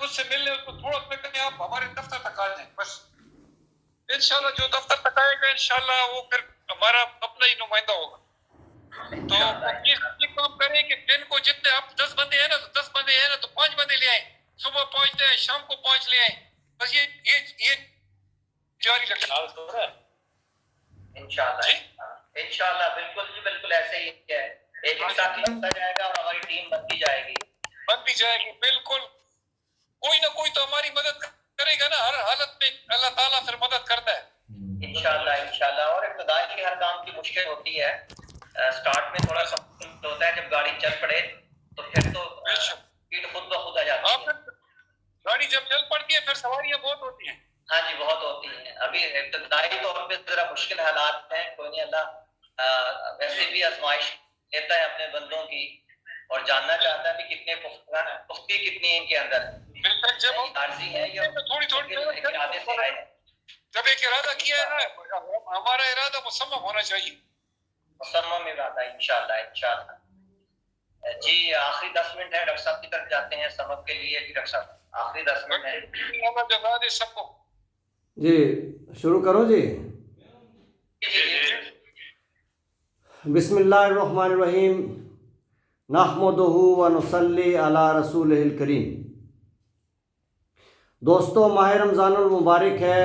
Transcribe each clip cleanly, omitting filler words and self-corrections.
اس سے ملنے اس کو تھوڑا میں کہیں آپ ہمارے دفتر تک آ جائیں بس. انشاءاللہ جو دفتر تک آئے گا انشاءاللہ وہ پھر ہمارا اپنا ہی نمائندہ ہوگا. تو یہ کام کریں کہ دن کو جتنے آپ 10 بندے ہیں نا تو 10 بندے ہیں نا تو 5 بندے لے آئیں, صبح 5 لے آئیں, شام کو 5 لے آئیں, بس یہ جاری رکھنا انشاءاللہ بالکل جی بالکل ایسے ہی ہے. ایک ساتھی ہوتا جائے گا اور ہماری ٹیم بنتی جائے گی بالکل. کوئی نہ کوئی تو ہماری مدد کرے گا نا, ہر حالت میں اللہ تعالیٰ پھر مدد کرتا ہے انشاءاللہ. اور ابتدائی کی ہر کام کی مشکل ہوتی ہے, سٹارٹ میں تھوڑا سا ہوتا ہے, جب گاڑی چل پڑے تو پھر تو سپیڈ خود بخود آ جاتی ہے. گاڑی جب چل پڑتی ہے پھر سواریاں بہت ہوتی ہیں. ہاں جی بہت ہوتی ہیں. ابھی ابتدائی طور پہ ذرا مشکل حالات ہیں, کوئی نہیں, اللہ ویسے بھی آزمائش لیتا ہے اپنے بندوں کی اور جاننا چاہتا ہے کہ کتنے پختی کتنی ان کے اندر عارضی ہے یا تھوڑی ارادے سے آئے. جب ایک ارادہ کیا ہے نا, ہمارا ارادہ مصمم ہونا چاہیے. مصمم ارادہ انشاءاللہ. جی آخری 10 منٹ ہے, ڈاکٹر صاحب کی طرف جاتے ہیں سبق کے لیے. جی ڈاکٹر صاحب آخری 10 منٹ ہے. سب کو جی شروع کرو جی. بسم اللہ الرحمن الرحیم. نحمدہ و نصلی علی رسولہ الکریم. دوستو ماہ رمضان المبارک ہے,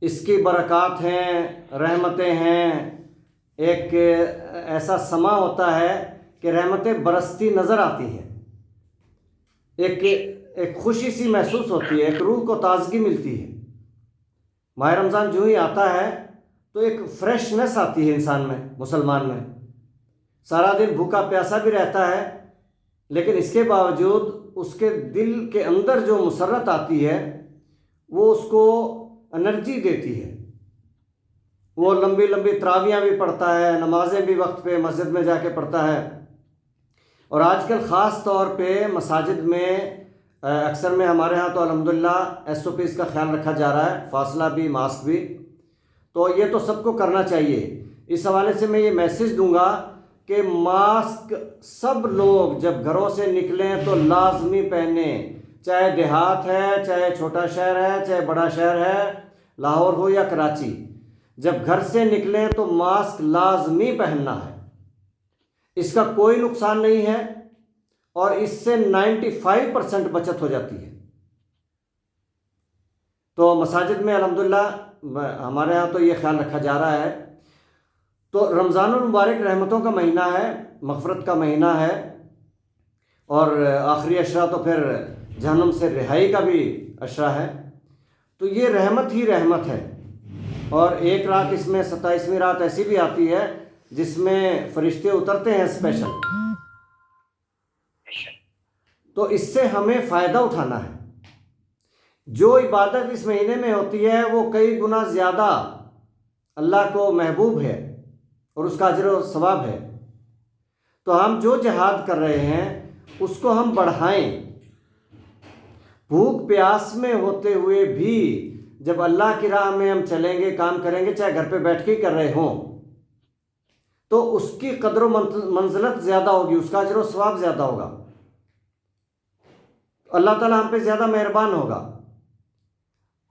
اس کی برکات ہیں, رحمتیں ہیں. ایک ایسا سما ہوتا ہے کہ رحمتیں برستی نظر آتی ہیں, ایک خوشی سی محسوس ہوتی ہے, ایک روح کو تازگی ملتی ہے. ماہ رمضان جو ہی آتا ہے تو ایک فریشنس آتی ہے انسان میں, مسلمان میں. سارا دن بھوکا پیاسا بھی رہتا ہے, لیکن اس کے باوجود اس کے دل کے اندر جو مسرت آتی ہے وہ اس کو انرجی دیتی ہے. وہ لمبی لمبی تراویحاں بھی پڑھتا ہے, نمازیں بھی وقت پہ مسجد میں جا کے پڑھتا ہے. اور آج کل خاص طور پہ مساجد میں اکثر میں ہمارے ہاں تو الحمدللہ SOPs کا خیال رکھا جا رہا ہے, فاصلہ بھی, ماسک بھی. تو یہ تو سب کو کرنا چاہیے. اس حوالے سے میں یہ میسج دوں گا کہ ماسک سب لوگ جب گھروں سے نکلیں تو لازمی پہنیں, چاہے دیہات ہے, چاہے چھوٹا شہر ہے, چاہے بڑا شہر ہے, لاہور ہو یا کراچی. جب گھر سے نکلیں تو ماسک لازمی پہننا ہے. اس کا کوئی نقصان نہیں ہے اور اس سے 95% بچت ہو جاتی ہے. تو مساجد میں الحمدللہ ہمارے ہاں تو یہ خیال رکھا جا رہا ہے. تو رمضان المبارک رحمتوں کا مہینہ ہے, مغفرت کا مہینہ ہے, اور آخری عشرہ تو پھر جہنم سے رہائی کا بھی عشرہ ہے. تو یہ رحمت ہی رحمت ہے. اور ایک رات اس میں 27ویں رات ایسی بھی آتی ہے جس میں فرشتے اترتے ہیں اسپیشل. تو اس سے ہمیں فائدہ اٹھانا ہے. جو عبادت اس مہینے میں ہوتی ہے وہ کئی گنا زیادہ اللہ کو محبوب ہے اور اس کا اجر و ثواب ہے. تو ہم جو جہاد کر رہے ہیں اس کو ہم بڑھائیں. بھوک پیاس میں ہوتے ہوئے بھی جب اللہ کی راہ میں ہم چلیں گے, کام کریں گے, چاہے گھر پہ بیٹھ کے ہی کر رہے ہوں, تو اس کی قدر و منزلت زیادہ ہوگی, اس کا اجر و ثواب زیادہ ہوگا. اللہ تعالیٰ ہم پہ زیادہ مہربان ہوگا.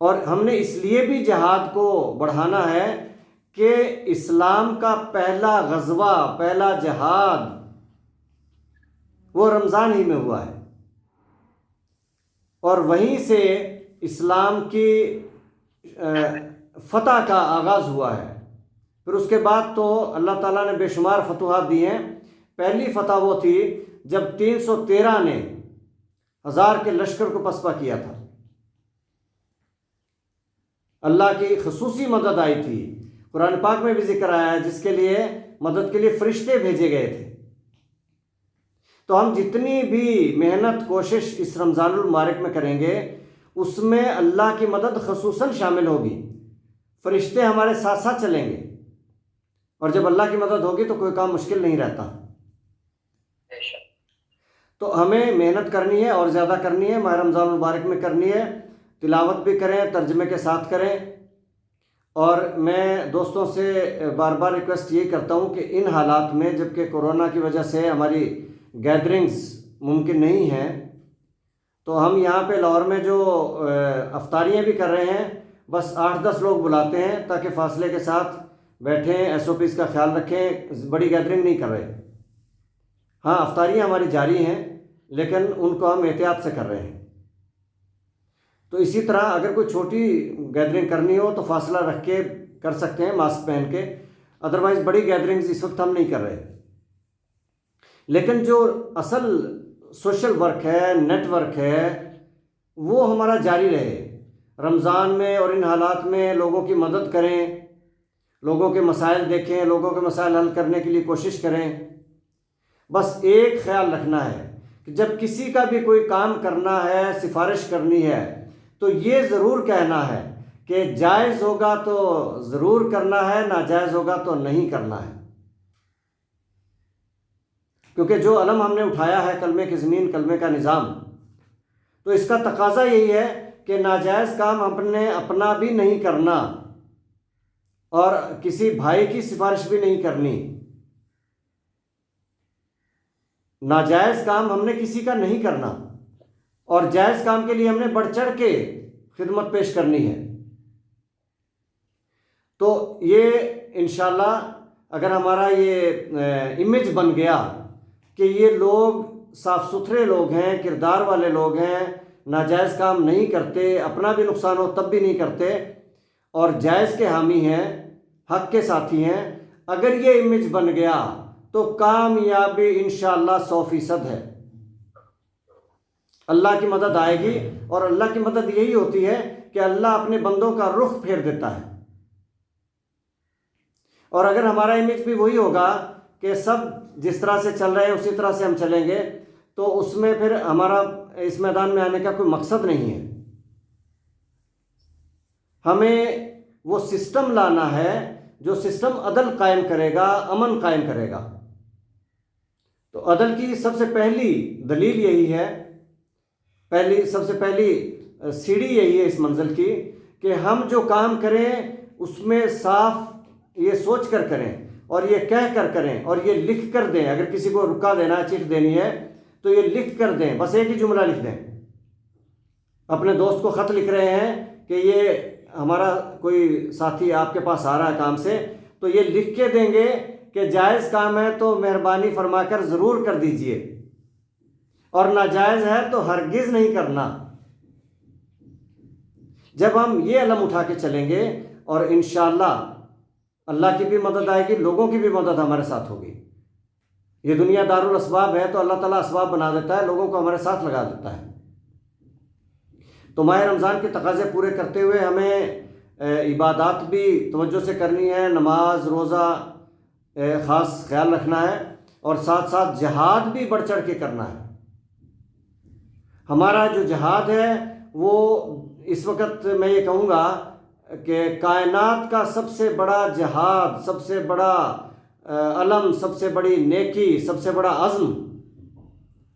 اور ہم نے اس لیے بھی جہاد کو بڑھانا ہے کہ اسلام کا پہلا غزوہ, پہلا جہاد وہ رمضان ہی میں ہوا ہے, اور وہیں سے اسلام کی فتح کا آغاز ہوا ہے. پھر اس کے بعد تو اللہ تعالیٰ نے بے شمار فتوحات دی ہیں. پہلی فتح وہ تھی جب 313 نے 1000 کے لشکر کو پسپا کیا تھا. اللہ کی خصوصی مدد آئی تھی. قرآن پاک میں بھی ذکر آیا ہے جس کے لیے مدد کے لیے فرشتے بھیجے گئے تھے. تو ہم جتنی بھی محنت کوشش اس رمضان المبارک میں کریں گے اس میں اللہ کی مدد خصوصاً شامل ہوگی. فرشتے ہمارے ساتھ ساتھ چلیں گے, اور جب اللہ کی مدد ہوگی تو کوئی کام مشکل نہیں رہتا. تو ہمیں محنت کرنی ہے اور زیادہ کرنی ہے, ماہ رمضان المبارک میں کرنی ہے. تلاوت بھی کریں, ترجمے کے ساتھ کریں. اور میں دوستوں سے بار بار ریکویسٹ یہ کرتا ہوں کہ ان حالات میں جب کہ کورونا کی وجہ سے ہماری گیدرنگز ممکن نہیں ہیں, تو ہم یہاں پہ لاہور میں جو افطاریاں بھی کر رہے ہیں، بس 8-10 لوگ بلاتے ہیں تاکہ فاصلے کے ساتھ بیٹھیں، SOPs کا خیال رکھیں، بڑی گیدرنگ نہیں کر رہے۔ ہاں افطاریاں ہماری جاری ہیں لیکن ان کو ہم احتیاط سے کر رہے ہیں۔ تو اسی طرح اگر کوئی چھوٹی گیدرنگ کرنی ہو تو فاصلہ رکھ کے کر سکتے ہیں، ماسک پہن کے، ادروائز بڑی گیدرنگز اس وقت ہم نہیں کر رہے۔ لیکن جو اصل سوشل ورک ہے، نیٹ ورک ہے، وہ ہمارا جاری رہے۔ رمضان میں اور ان حالات میں لوگوں کی مدد کریں، لوگوں کے مسائل دیکھیں، لوگوں کے مسائل حل کرنے کے لیے کوشش کریں۔ بس ایک خیال رکھنا ہے کہ جب کسی کا بھی کوئی کام کرنا ہے، سفارش کرنی ہے، تو یہ ضرور کہنا ہے کہ جائز ہوگا تو ضرور کرنا ہے، ناجائز ہوگا تو نہیں کرنا ہے۔ کیونکہ جو علم ہم نے اٹھایا ہے کلمے کی زمین، کلمے کا نظام، تو اس کا تقاضا یہی ہے کہ ناجائز کام ہم نے اپنا بھی نہیں کرنا اور کسی بھائی کی سفارش بھی نہیں کرنی۔ ناجائز کام ہم نے کسی کا نہیں کرنا اور جائز کام کے لیے ہم نے بڑھ چڑھ کے خدمت پیش کرنی ہے۔ تو یہ انشاءاللہ اگر ہمارا یہ امیج بن گیا کہ یہ لوگ صاف ستھرے لوگ ہیں، کردار والے لوگ ہیں، ناجائز کام نہیں کرتے، اپنا بھی نقصان ہو تب بھی نہیں کرتے، اور جائز کے حامی ہیں، حق کے ساتھی ہیں، اگر یہ امیج بن گیا تو کامیابی انشاءاللہ 100% ہے۔ اللہ کی مدد آئے گی، اور اللہ کی مدد یہی ہوتی ہے کہ اللہ اپنے بندوں کا رخ پھیر دیتا ہے۔ اور اگر ہمارا امیج بھی وہی ہوگا کہ سب جس طرح سے چل رہے ہیں اسی طرح سے ہم چلیں گے، تو اس میں پھر ہمارا اس میدان میں آنے کا کوئی مقصد نہیں ہے۔ ہمیں وہ سسٹم لانا ہے جو سسٹم عدل قائم کرے گا، امن قائم کرے گا۔ تو عدل کی سب سے پہلی دلیل یہی ہے، سب سے پہلی سیڑھی یہی ہے اس منزل کی، کہ ہم جو کام کریں اس میں صاف یہ سوچ کر کریں اور یہ کہہ کر کریں اور یہ لکھ کر دیں۔ اگر کسی کو رکا دینا ہے، چٹ دینی ہے، تو یہ لکھ کر دیں، بس ایک ہی جملہ لکھ دیں۔ اپنے دوست کو خط لکھ رہے ہیں کہ یہ ہمارا کوئی ساتھی آپ کے پاس آ رہا ہے کام سے، تو یہ لکھ کے دیں گے کہ جائز کام ہے تو مہربانی فرما کر ضرور کر دیجئے، اور ناجائز ہے تو ہرگز نہیں کرنا۔ جب ہم یہ علم اٹھا کے چلیں گے، اور انشاءاللہ اللہ کی بھی مدد آئے گی، لوگوں کی بھی مدد ہمارے ساتھ ہوگی۔ یہ دنیا دار الاسباب ہے، تو اللہ تعالیٰ اسباب بنا دیتا ہے، لوگوں کو ہمارے ساتھ لگا دیتا ہے۔ تو ماہ رمضان کے تقاضے پورے کرتے ہوئے ہمیں عبادات بھی توجہ سے کرنی ہے، نماز روزہ خاص خیال رکھنا ہے، اور ساتھ ساتھ جہاد بھی بڑھ چڑھ کے کرنا ہے۔ ہمارا جو جہاد ہے وہ اس وقت میں یہ کہوں گا کہ کائنات کا سب سے بڑا جہاد، سب سے بڑا علم، سب سے بڑی نیکی، سب سے بڑا عزم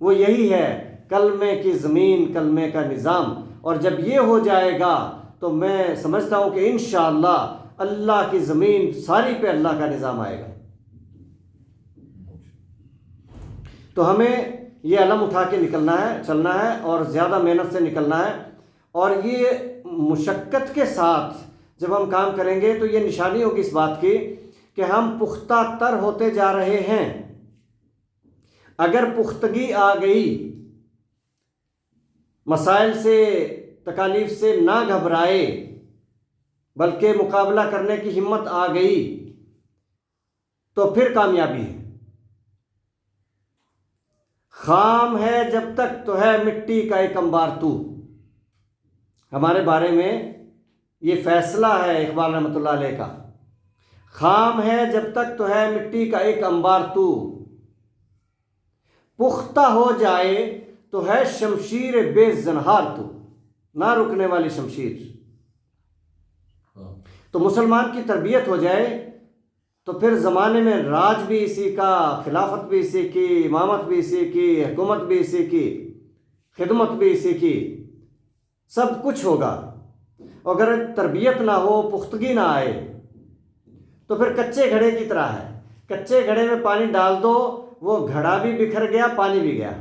وہ یہی ہے، کلمے کی زمین، کلمے کا نظام۔ اور جب یہ ہو جائے گا تو میں سمجھتا ہوں کہ انشاءاللہ اللہ کی زمین ساری پہ اللہ کا نظام آئے گا۔ تو ہمیں یہ علم اٹھا کے نکلنا ہے، چلنا ہے، اور زیادہ محنت سے نکلنا ہے۔ اور یہ مشقت کے ساتھ جب ہم کام کریں گے تو یہ نشانی ہوگی اس بات کی کہ ہم پختہ تر ہوتے جا رہے ہیں۔ اگر پختگی آ گئی، مسائل سے، تکالیف سے نہ گھبرائے، بلکہ مقابلہ کرنے کی ہمت آ گئی، تو پھر کامیابی ہے۔ خام ہے جب تک تو ہے مٹی کا ایک انبار تو، ہمارے بارے میں یہ فیصلہ ہے اقبال رحمۃ اللہ علیہ کا۔ خام ہے جب تک تو ہے مٹی کا ایک انبار تو، پختہ ہو جائے تو ہے شمشیر بے زنہار تو، نہ رکنے والی شمشیر۔ تو مسلمان کی تربیت ہو جائے تو پھر زمانے میں راج بھی اسی کا، خلافت بھی اسی کی، امامت بھی اسی کی، حکومت بھی اسی کی، خدمت بھی اسی کی، سب کچھ ہوگا۔ اگر تربیت نہ ہو، پختگی نہ آئے، تو پھر کچے گھڑے کی طرح ہے۔ کچے گھڑے میں پانی ڈال دو، وہ گھڑا بھی بکھر گیا، پانی بھی گیا۔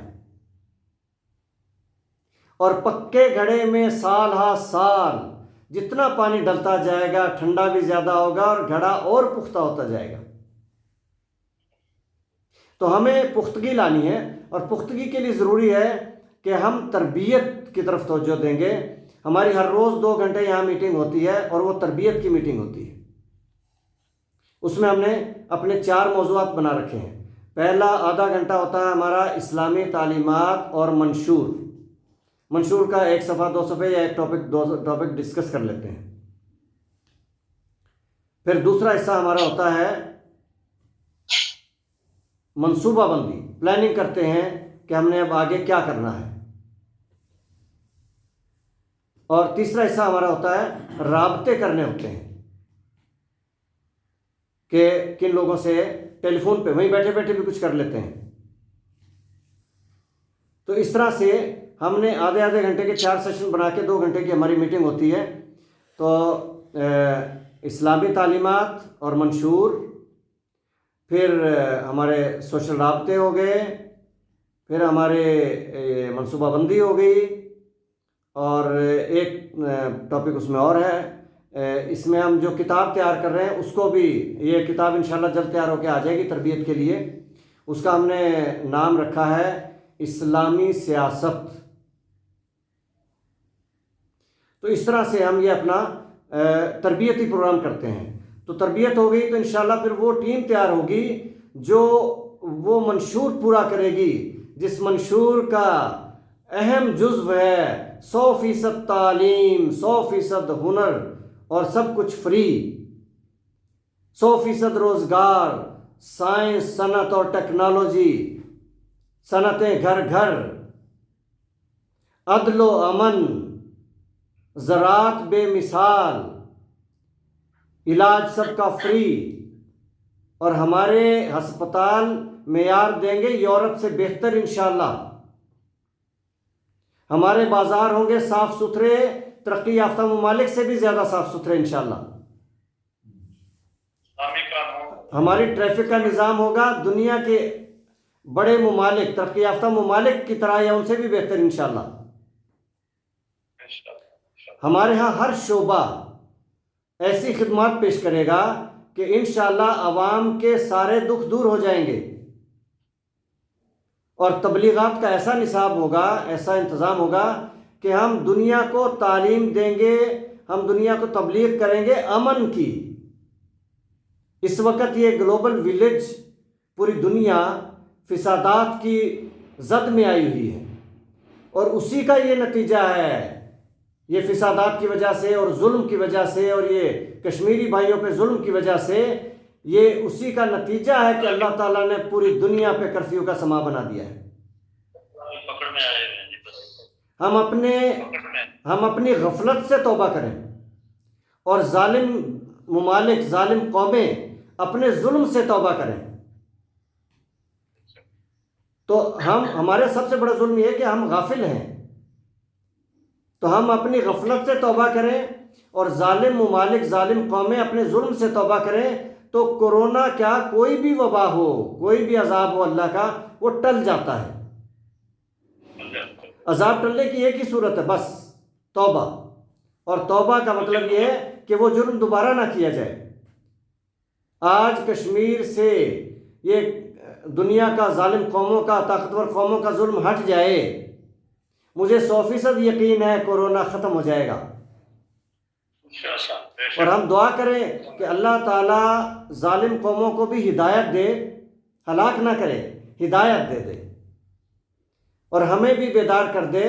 اور پکے گھڑے میں سال ہا سال جتنا پانی ڈلتا جائے گا ٹھنڈا بھی زیادہ ہوگا اور گھڑا اور پختہ ہوتا جائے گا. تو ہمیں پختگی لانی ہے، اور پختگی کے لیے ضروری ہے کہ ہم تربیت کی طرف توجہ دیں گے. ہماری ہر روز 2 گھنٹے یہاں میٹنگ ہوتی ہے، اور وہ تربیت کی میٹنگ ہوتی ہے. اس میں ہم نے اپنے 4 موضوعات بنا رکھے ہیں. پہلا آدھا گھنٹہ ہوتا ہے ہمارا اسلامی تعلیمات اور منشور کا 1 صفحہ 2 صفحے یا ایک ٹاپک ڈسکس کر لیتے ہیں. پھر دوسرا حصہ ہمارا ہوتا ہے منصوبہ بندی، پلاننگ کرتے ہیں کہ ہم نے اب آگے کیا کرنا ہے. اور تیسرا حصہ ہمارا ہوتا ہے رابطے کرنے ہوتے ہیں کہ کن لوگوں سے ٹیلی فون پہ وہیں بیٹھے بیٹھے بھی کچھ کر لیتے ہیں. تو اس طرح سے ہم نے آدھے گھنٹے کے 4 سیشن بنا کے 2 گھنٹے کی ہماری میٹنگ ہوتی ہے. تو اسلامی تعلیمات اور منشور، پھر ہمارے سوشل رابطے ہو گئے، پھر ہمارے منصوبہ بندی ہو گئی، اور ایک ٹاپک اس میں اور ہے. اس میں ہم جو کتاب تیار کر رہے ہیں اس کو بھی، یہ کتاب انشاءاللہ جلد تیار ہو کے آ جائے گی تربیت کے لیے. اس کا ہم نے نام رکھا ہے اسلامی سیاست. تو اس طرح سے ہم یہ اپنا تربیتی پروگرام کرتے ہیں. تو تربیت ہو گئی تو انشاءاللہ پھر وہ ٹیم تیار ہوگی جو وہ منشور پورا کرے گی، جس منشور کا اہم جزو ہے 100% تعلیم، 100% ہنر اور سب کچھ فری، 100% روزگار، سائنس، صنعت اور ٹیکنالوجی، صنعتیں گھر گھر، عدل و امن، زراعت بے مثال، علاج سب کا فری، اور ہمارے ہسپتال معیار دیں گے یورپ سے بہتر انشاءاللہ. ہمارے بازار ہوں گے صاف ستھرے، ترقی یافتہ ممالک سے بھی زیادہ صاف ستھرے انشاءاللہ. ہماری ٹریفک کا نظام ہوگا دنیا کے بڑے ممالک، ترقی یافتہ ممالک کی طرح یا ان سے بھی بہتر انشاءاللہ. ہمارے ہاں ہر شعبہ ایسی خدمات پیش کرے گا کہ انشاءاللہ عوام کے سارے دکھ دور ہو جائیں گے. اور تبلیغات کا ایسا نصاب ہوگا، ایسا انتظام ہوگا کہ ہم دنیا کو تعلیم دیں گے، ہم دنیا کو تبلیغ کریں گے امن کی. اس وقت یہ گلوبل ویلیج پوری دنیا فسادات کی زد میں آئی ہوئی ہے، اور اسی کا یہ نتیجہ ہے. یہ فسادات کی وجہ سے اور ظلم کی وجہ سے، اور یہ کشمیری بھائیوں پہ ظلم کی وجہ سے، یہ اسی کا نتیجہ ہے کہ اللہ تعالیٰ نے پوری دنیا پہ کرفیو کا سما بنا دیا ہے. ہم اپنی غفلت سے توبہ کریں، اور ظالم ممالک، ظالم قومیں اپنے ظلم سے توبہ کریں. تو ہمارے سب سے بڑا ظلم یہ ہے کہ ہم غافل ہیں. تو ہم اپنی غفلت سے توبہ کریں، اور ظالم ممالک، ظالم قومیں اپنے ظلم سے توبہ کریں. تو کورونا کیا، کوئی بھی وبا ہو، کوئی بھی عذاب ہو اللہ کا، وہ ٹل جاتا ہے. عذاب ٹلنے کی ایک ہی صورت ہے، بس توبہ. اور توبہ کا مطلب یہ ہے کہ وہ جرم دوبارہ نہ کیا جائے. آج کشمیر سے یہ دنیا کا ظالم قوموں کا، طاقتور قوموں کا ظلم ہٹ جائے، مجھے 100% یقین ہے کورونا ختم ہو جائے گا. اور ہم دعا کریں کہ اللہ تعالیٰ ظالم قوموں کو بھی ہدایت دے، ہلاک نہ کرے، ہدایت دے دے، اور ہمیں بھی بیدار کر دے،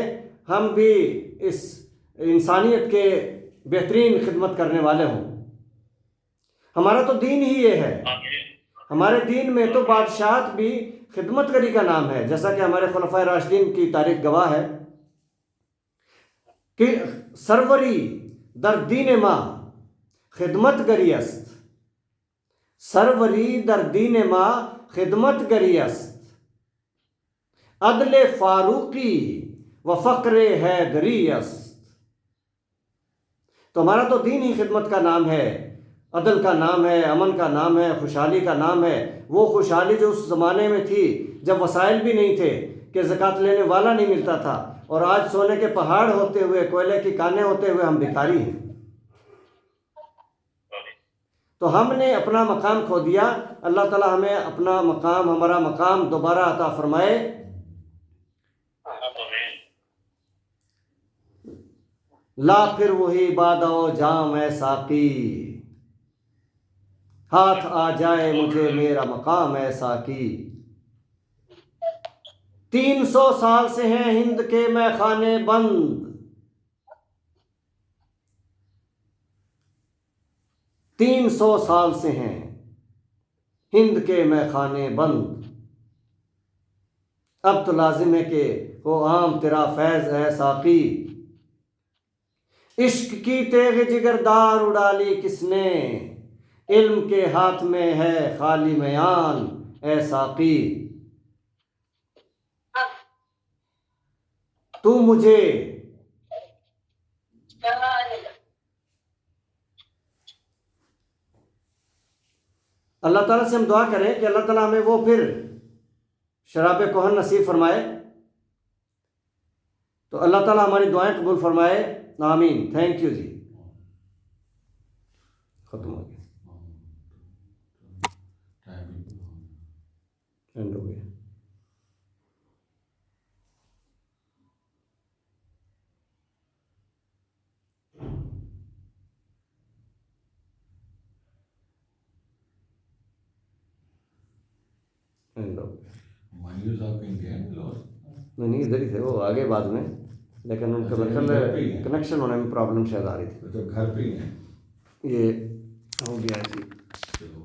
ہم بھی اس انسانیت کے بہترین خدمت کرنے والے ہوں. ہمارا تو دین ہی یہ ہے. ہمارے دین میں تو بادشاہت بھی خدمت گری کا نام ہے، جیسا کہ ہمارے خلفائے راشدین کی تاریخ گواہ ہے کہ سروری در دین ما خدمت گری است، سروری در دین ما خدمت گری است، عدل فاروقی و فقر حیدری است. تو ہمارا تو دین ہی خدمت کا نام ہے، عدل کا نام ہے، امن کا نام ہے، خوشحالی کا نام ہے. وہ خوشحالی جو اس زمانے میں تھی جب وسائل بھی نہیں تھے، کہ زکوٰۃ لینے والا نہیں ملتا تھا، اور آج سونے کے پہاڑ ہوتے ہوئے، کوئلے کی کانیں ہوتے ہوئے ہم بھکاری ہیں۔ تو ہم نے اپنا مقام کھو دیا۔ اللہ تعالیٰ ہمیں اپنا مقام، ہمارا مقام دوبارہ عطا فرمائے۔ لا پھر وہی بادہ و جام اے ساقی، ہاتھ آ جائے مجھے میرا مقام اے ساقی۔ 300 سال سے ہیں ہند کے میں خانے بند، 300 سال سے ہیں ہند کے میں خانے بند، اب تو لازم ہے کہ ہو عام تیرا فیض ہے ساقی۔ عشق کی تیغ جگردار اڑالی کس نے، علم کے ہاتھ میں ہے خالی میان اے ساقی۔ تو مجھے اللہ تعالیٰ سے ہم دعا کریں کہ اللہ تعالیٰ ہمیں وہ پھر شراب کہن نصیب فرمائے۔ تو اللہ تعالیٰ ہماری دعائیں قبول فرمائے، آمین۔ تھینک یو جی، ختم ہو گیا، اینڈ ہو گیا۔ مانیو صاحب کہیں گئے ہیں لوگ؟ نہیں ادھر ہی تھے، وہ آگے بعد میں، لیکن ان کا کنیکشن ہونے میں پرابلم شاید آ رہی تھی۔ تو گھر پہ ہی ہیں؟ یہ ہو گیا جی۔ چلو